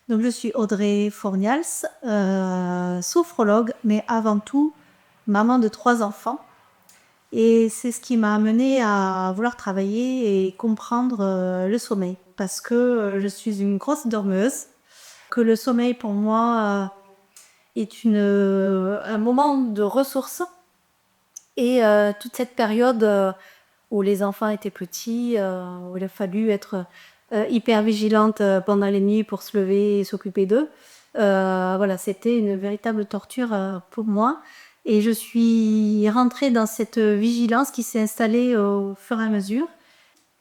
Donc je suis Audrey Fornials, sophrologue, mais avant tout maman de 3 enfants et c'est ce qui m'a amenée à vouloir travailler et comprendre, le sommeil. Parce que, je suis une grosse dormeuse, que le sommeil pour moi, est un moment de ressources et toute cette période, où les enfants étaient petits, où il a fallu être, hyper vigilante, pendant les nuits pour se lever et s'occuper d'eux. Voilà, c'était une véritable torture, pour moi et je suis rentrée dans cette, vigilance qui s'est installée au fur et à mesure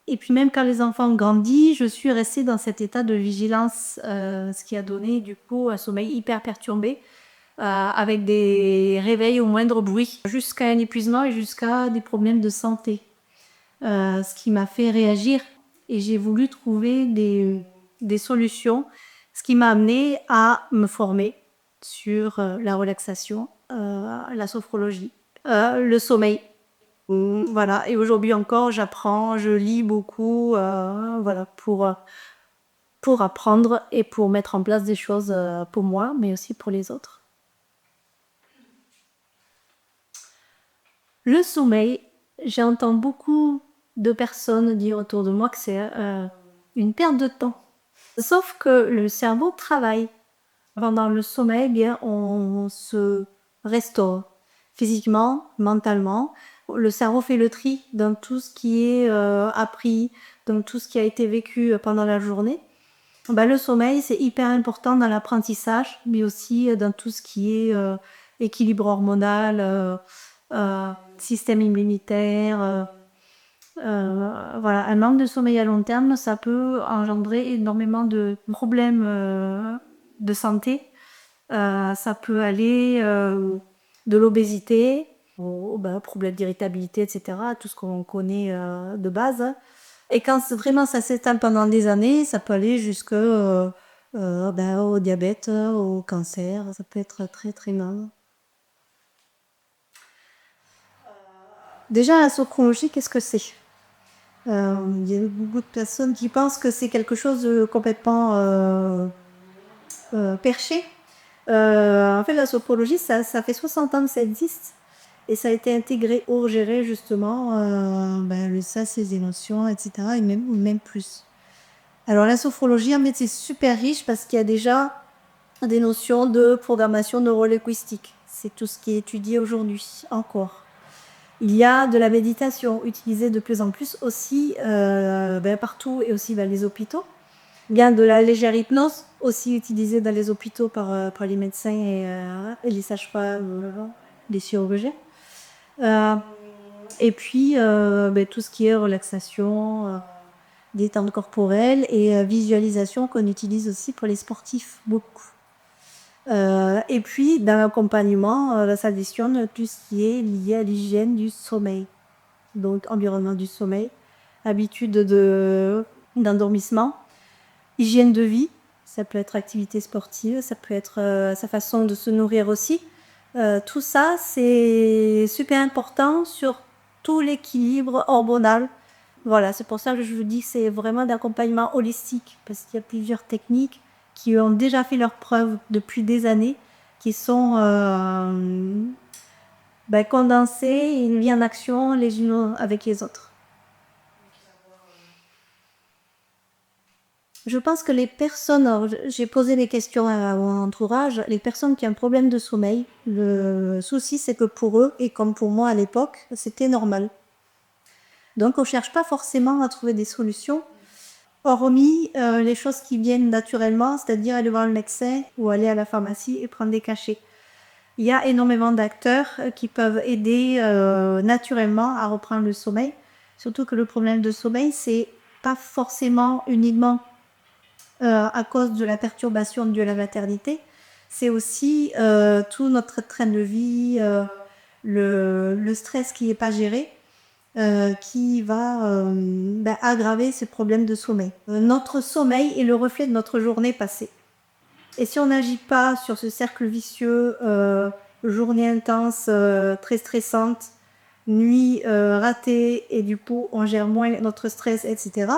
et puis même quand les enfants ont grandi, je suis restée dans cet état de vigilance, ce qui a donné du coup un sommeil hyper perturbé, avec des réveils au moindre bruit, jusqu'à un épuisement et jusqu'à des problèmes de santé. Ce qui m'a fait réagir et j'ai voulu trouver des solutions, ce qui m'a amenée à me former sur, la relaxation, la sophrologie, le sommeil. Voilà et aujourd'hui encore j'apprends, je lis beaucoup, voilà pour apprendre et pour mettre en place des choses, pour moi, mais aussi pour les autres. Le sommeil, j'entends beaucoup de personnes dire autour de moi que c'est, une perte de temps. Sauf que le cerveau travaille. Pendant le sommeil, bien, on se restaure physiquement, mentalement. Le cerveau fait le tri dans tout ce qui est appris, dans tout ce qui a été vécu pendant la journée. Ben, le sommeil, c'est hyper important dans l'apprentissage, mais aussi dans tout ce qui est équilibre hormonal, système immunitaire. Voilà, un manque de sommeil à long terme, ça peut engendrer énormément de problèmes de santé. Ça peut aller de l'obésité aux problèmes d'irritabilité, etc. Tout ce qu'on connaît de base. Et quand vraiment ça s'étale pendant des années, ça peut aller jusque au diabète, au cancer. Ça peut être très très grave. Déjà, la sophrologie, qu'est-ce que c'est? Il y a beaucoup de personnes qui pensent que c'est quelque chose de complètement perché. En fait, la sophrologie, ça fait 60 ans que ça existe et ça a été intégré au gérer justement le stress, les émotions, etc. et même plus. Alors la sophrologie, en fait, c'est super riche parce qu'il y a déjà des notions de programmation neurolinguistique. C'est tout ce qui est étudié aujourd'hui encore. Il y a de la méditation utilisée de plus en plus aussi partout et aussi dans les hôpitaux. Il y a de la légère hypnose aussi utilisée dans les hôpitaux par les médecins et les sages-femmes, les chirurgiens. Et puis tout ce qui est relaxation, détente corporelle et visualisation qu'on utilise aussi pour les sportifs beaucoup. Et puis dans l'accompagnement, ça additionne tout ce qui est lié à l'hygiène du sommeil. Donc environnement du sommeil, habitude d'endormissement, hygiène de vie, ça peut être activité sportive, ça peut être sa façon de se nourrir aussi. Tout ça, c'est super important sur tout l'équilibre hormonal. Voilà, c'est pour ça que je vous dis que c'est vraiment d'accompagnement holistique, parce qu'il y a plusieurs techniques qui ont déjà fait leurs preuves depuis des années, qui sont condensées et mises en action les unes avec les autres. Je pense que les personnes, alors, j'ai posé des questions à mon entourage, les personnes qui ont un problème de sommeil, le souci c'est que pour eux, et comme pour moi à l'époque, c'était normal. Donc on ne cherche pas forcément à trouver des solutions, hormis les choses qui viennent naturellement, c'est-à-dire aller voir le médecin ou aller à la pharmacie et prendre des cachets. Il y a énormément d'acteurs qui peuvent aider naturellement à reprendre le sommeil, surtout que le problème de sommeil, c'est pas forcément uniquement à cause de la perturbation due à la maternité, c'est aussi tout notre train de vie, le stress qui n'est pas géré, qui va aggraver ces problèmes de sommeil. Notre sommeil est le reflet de notre journée passée. Et si on n'agit pas sur ce cercle vicieux, journée intense, très stressante, nuit ratée, et du coup on gère moins notre stress, etc.,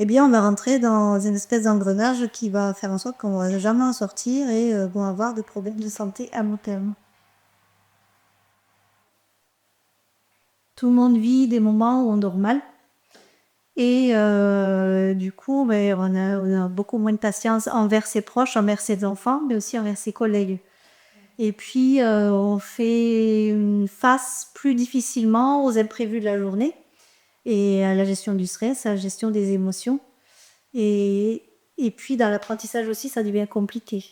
eh bien, on va rentrer dans une espèce d'engrenage qui va faire en sorte qu'on va jamais en sortir et vont avoir des problèmes de santé à long terme. Tout le monde vit des moments où on dort mal et du coup, beh, on a beaucoup moins de patience envers ses proches, envers ses enfants, mais aussi envers ses collègues. Et puis, on fait face plus difficilement aux imprévus de la journée et à la gestion du stress, à la gestion des émotions. Et, et puis, dans l'apprentissage aussi, ça devient compliqué.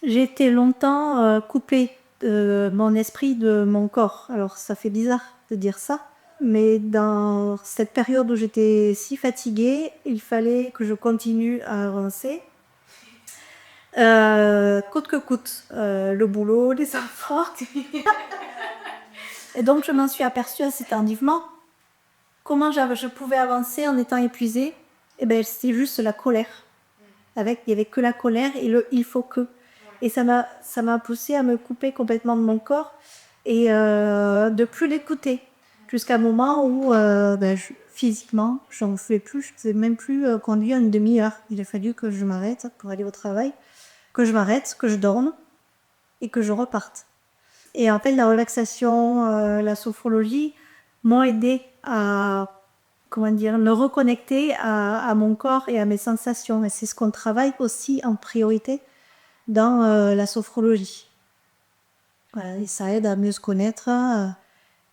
J'ai été longtemps coupée de mon esprit de mon corps. Alors, ça fait bizarre de dire ça, mais dans cette période où j'étais si fatiguée, il fallait que je continue à avancer. Coûte que coûte, le boulot, les enfants. Et donc, je m'en suis aperçue assez tardivement. Comment je pouvais avancer en étant épuisée? Eh ben, c'était juste la colère. Il n'y avait que la colère et le il faut que. Et ça m'a poussée à me couper complètement de mon corps et de plus l'écouter. Jusqu'à un moment où, physiquement, j'en pouvais plus. Je ne pouvais même plus conduire une demi-heure. Il a fallu que je m'arrête pour aller au travail, que je m'arrête, que je dorme et que je reparte. Et en fait, la relaxation, la sophrologie m'ont aidé à, comment dire, me reconnecter à mon corps et à mes sensations. Et c'est ce qu'on travaille aussi en priorité dans la sophrologie. Voilà, et ça aide à mieux se connaître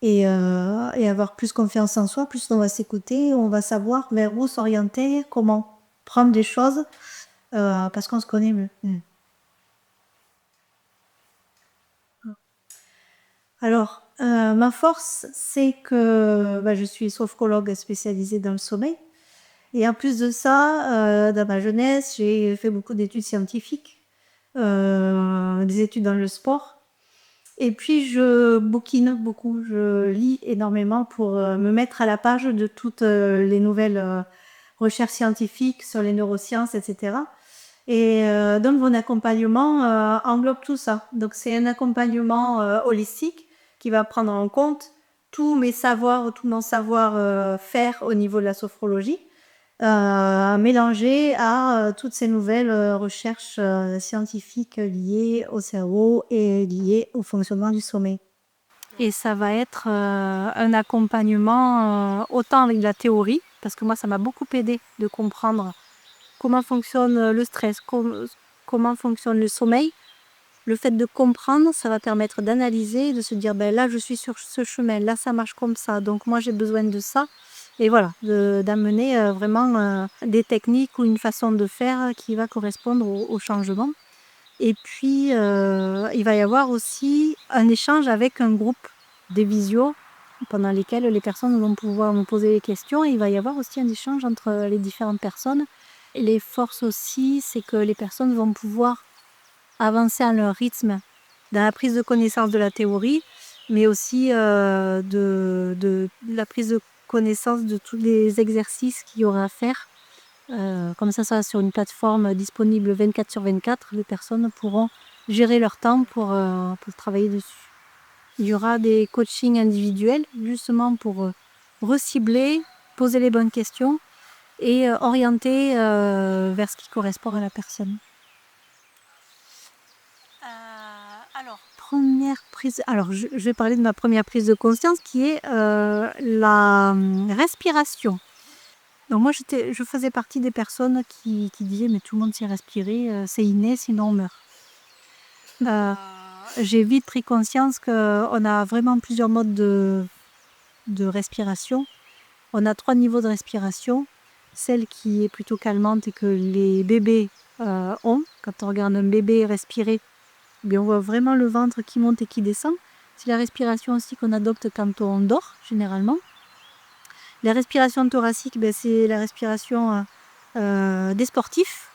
et avoir plus confiance en soi. Plus on va s'écouter, on va savoir vers où s'orienter, comment prendre des choses, parce qu'on se connaît mieux. Alors, ma force, c'est que je suis sophrologue spécialisée dans le sommeil. Et en plus de ça, dans ma jeunesse, j'ai fait beaucoup d'études scientifiques, des études dans le sport. Et puis, je bouquine beaucoup, je lis énormément pour me mettre à la page de toutes les nouvelles recherches scientifiques sur les neurosciences, etc. Et donc, mon accompagnement englobe tout ça. Donc, c'est un accompagnement holistique qui va prendre en compte tous mes savoirs, tout mon savoir-faire au niveau de la sophrologie, mélangé à toutes ces nouvelles recherches scientifiques liées au cerveau et liées au fonctionnement du sommeil. Et ça va être un accompagnement autant avec de la théorie, parce que moi, ça m'a beaucoup aidé de comprendre comment fonctionne le stress, comment fonctionne le sommeil. Le fait de comprendre, ça va permettre d'analyser, de se dire là je suis sur ce chemin, là ça marche comme ça, donc moi j'ai besoin de ça. Et voilà, d'amener vraiment des techniques ou une façon de faire qui va correspondre au changement. Et puis il va y avoir aussi un échange avec un groupe, des visios, pendant lesquels les personnes vont pouvoir me poser des questions. Et il va y avoir aussi un échange entre les différentes personnes. Et les forces aussi, c'est que les personnes vont pouvoir avancer à leur rythme dans la prise de connaissance de la théorie, mais aussi de la prise de connaissance de tous les exercices qu'il y aura à faire. Comme ça sera sur une plateforme disponible 24/24, les personnes pourront gérer leur temps pour travailler dessus. Il y aura des coachings individuels justement pour recibler, poser les bonnes questions et orienter vers ce qui correspond à la personne. Je vais parler de ma première prise de conscience qui est la respiration. Donc moi, je faisais partie des personnes qui disaient mais tout le monde sait respirer, c'est inné, sinon on meurt. J'ai vite pris conscience qu'on a vraiment plusieurs modes de respiration. On a 3 niveaux de respiration. Celle qui est plutôt calmante et que les bébés ont. Quand on regarde un bébé respirer, on voit vraiment le ventre qui monte et qui descend. C'est la respiration aussi qu'on adopte quand on dort, généralement. La respiration thoracique, c'est la respiration des sportifs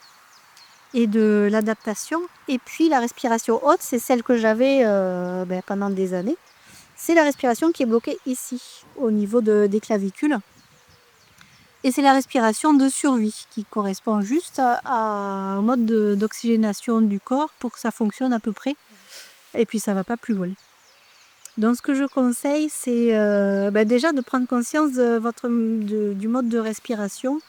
et de l'adaptation. Et puis la respiration haute, c'est celle que j'avais pendant des années. C'est la respiration qui est bloquée ici, au niveau des clavicules. Et c'est la respiration de survie qui correspond juste à un mode d'oxygénation du corps pour que ça fonctionne à peu près. Et puis ça ne va pas plus loin. Donc ce que je conseille, c'est déjà de prendre conscience du mode de respiration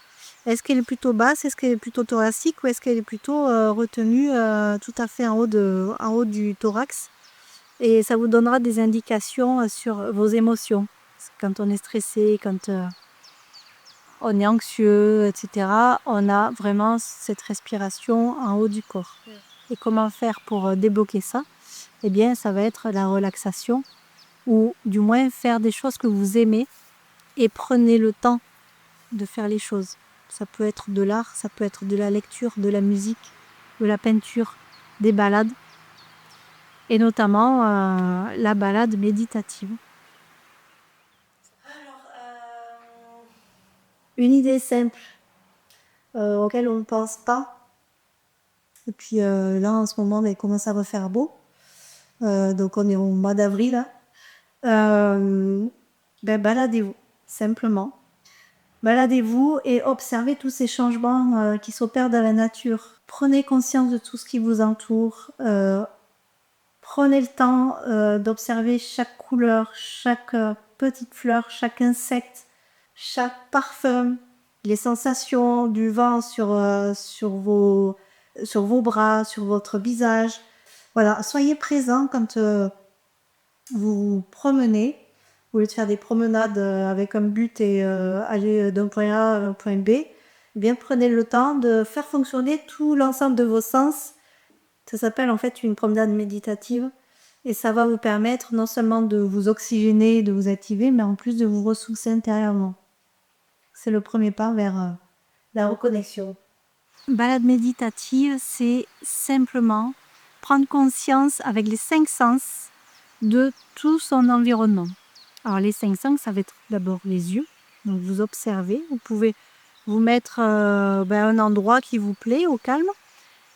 Est-ce qu'elle est plutôt basse? Est-ce qu'elle est plutôt thoracique? Ou est-ce qu'elle est plutôt retenue tout à fait en haut du thorax? Et ça vous donnera des indications sur vos émotions. Quand on est stressé, quand on est anxieux, etc., on a vraiment cette respiration en haut du corps. Et comment faire pour débloquer ça? Eh bien, ça va être la relaxation, ou du moins faire des choses que vous aimez et prenez le temps de faire les choses. Ça peut être de l'art, ça peut être de la lecture, de la musique, de la peinture, des balades, et notamment la balade méditative. Une idée simple auquel on ne pense pas. Et puis là, en ce moment, il commence à refaire beau. Donc on est au mois d'avril. Là. Baladez-vous, simplement. Baladez-vous et observez tous ces changements qui s'opèrent dans la nature. Prenez conscience de tout ce qui vous entoure. Prenez le temps d'observer chaque couleur, chaque petite fleur, chaque insecte, chaque parfum, les sensations du vent sur vos bras, sur votre visage. Voilà, soyez présent quand vous vous promenez. Au lieu de faire des promenades avec un but et aller d'un point A à un point B, eh bien prenez le temps de faire fonctionner tout l'ensemble de vos sens. Ça s'appelle en fait une promenade méditative et ça va vous permettre non seulement de vous oxygéner, de vous activer, mais en plus de vous ressourcer intérieurement. C'est le premier pas vers la reconnexion. Balade méditative, c'est simplement prendre conscience avec les 5 sens de tout son environnement. Alors les 5 sens, ça va être d'abord les yeux. Donc vous observez, vous pouvez vous mettre un endroit qui vous plaît, au calme.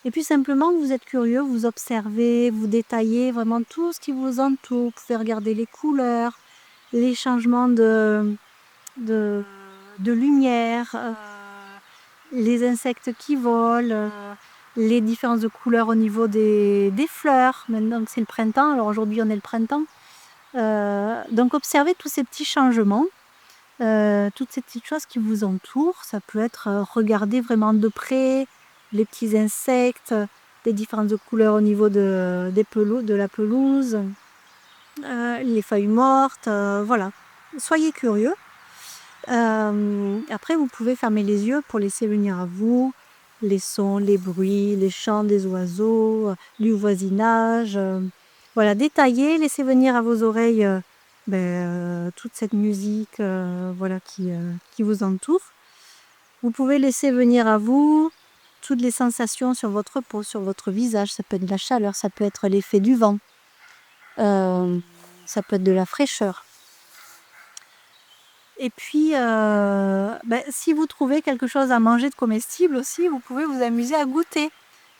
Et puis simplement, vous êtes curieux, vous observez, vous détaillez vraiment tout ce qui vous entoure. Vous pouvez regarder les couleurs, les changements de lumière, les insectes qui volent, les différences de couleurs au niveau des fleurs. Maintenant que c'est le printemps, alors aujourd'hui on est le printemps. Donc observez tous ces petits changements, toutes ces petites choses qui vous entourent. Ça peut être regarder vraiment de près les petits insectes, les différences de couleurs au niveau de la pelouse, les feuilles mortes, voilà. Soyez curieux. Après, vous pouvez fermer les yeux pour laisser venir à vous les sons, les bruits, les chants des oiseaux, du voisinage. Voilà, détaillez, laissez venir à vos oreilles toute cette musique voilà, qui vous entoure. Vous pouvez laisser venir à vous toutes les sensations sur votre peau, sur votre visage. Ça peut être de la chaleur, ça peut être l'effet du vent, ça peut être de la fraîcheur. Et puis, si vous trouvez quelque chose à manger de comestible aussi, vous pouvez vous amuser à goûter.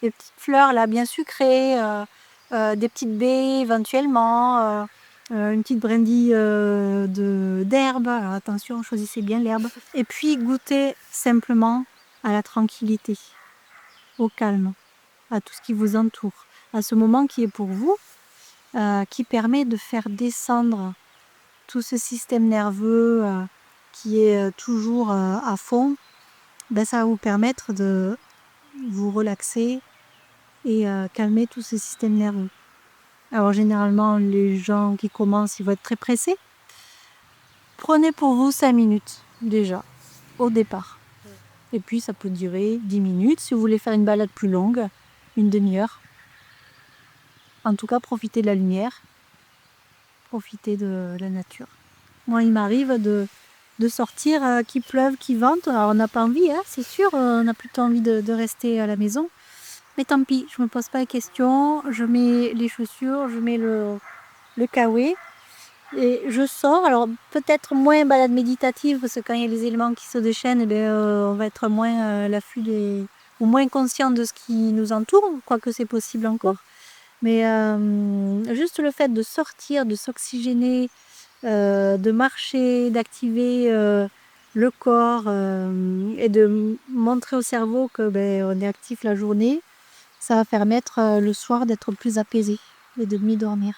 Des petites fleurs là, bien sucrées, des petites baies éventuellement, une petite brindille d'herbe. Alors attention, choisissez bien l'herbe. Et puis goûtez simplement à la tranquillité, au calme, à tout ce qui vous entoure, à ce moment qui est pour vous, qui permet de faire descendre tout ce système nerveux qui est toujours à fond. Ça va vous permettre de vous relaxer et calmer tout ce système nerveux. Alors généralement, les gens qui commencent, ils vont être très pressés. Prenez pour vous 5 minutes déjà, au départ. Et puis ça peut durer 10 minutes. Si vous voulez faire une balade plus longue, une demi-heure. En tout cas, profitez de la lumière, profitez de la nature. Moi, il m'arrive de sortir, qu'il pleuve, qu'il vente. Alors on n'a pas envie, hein, c'est sûr, on a plutôt envie de rester à la maison. Mais tant pis, je ne me pose pas la question, je mets les chaussures, je mets le kawaii et je sors. Alors peut-être moins balade méditative, parce que quand il y a les éléments qui se déchaînent, on va être moins à l'affût ou moins conscient de ce qui nous entoure, quoique c'est possible encore. Mais juste le fait de sortir, de s'oxygéner, de marcher, d'activer le corps et de montrer au cerveau que on est actif la journée, ça va permettre le soir d'être plus apaisé et de mieux dormir.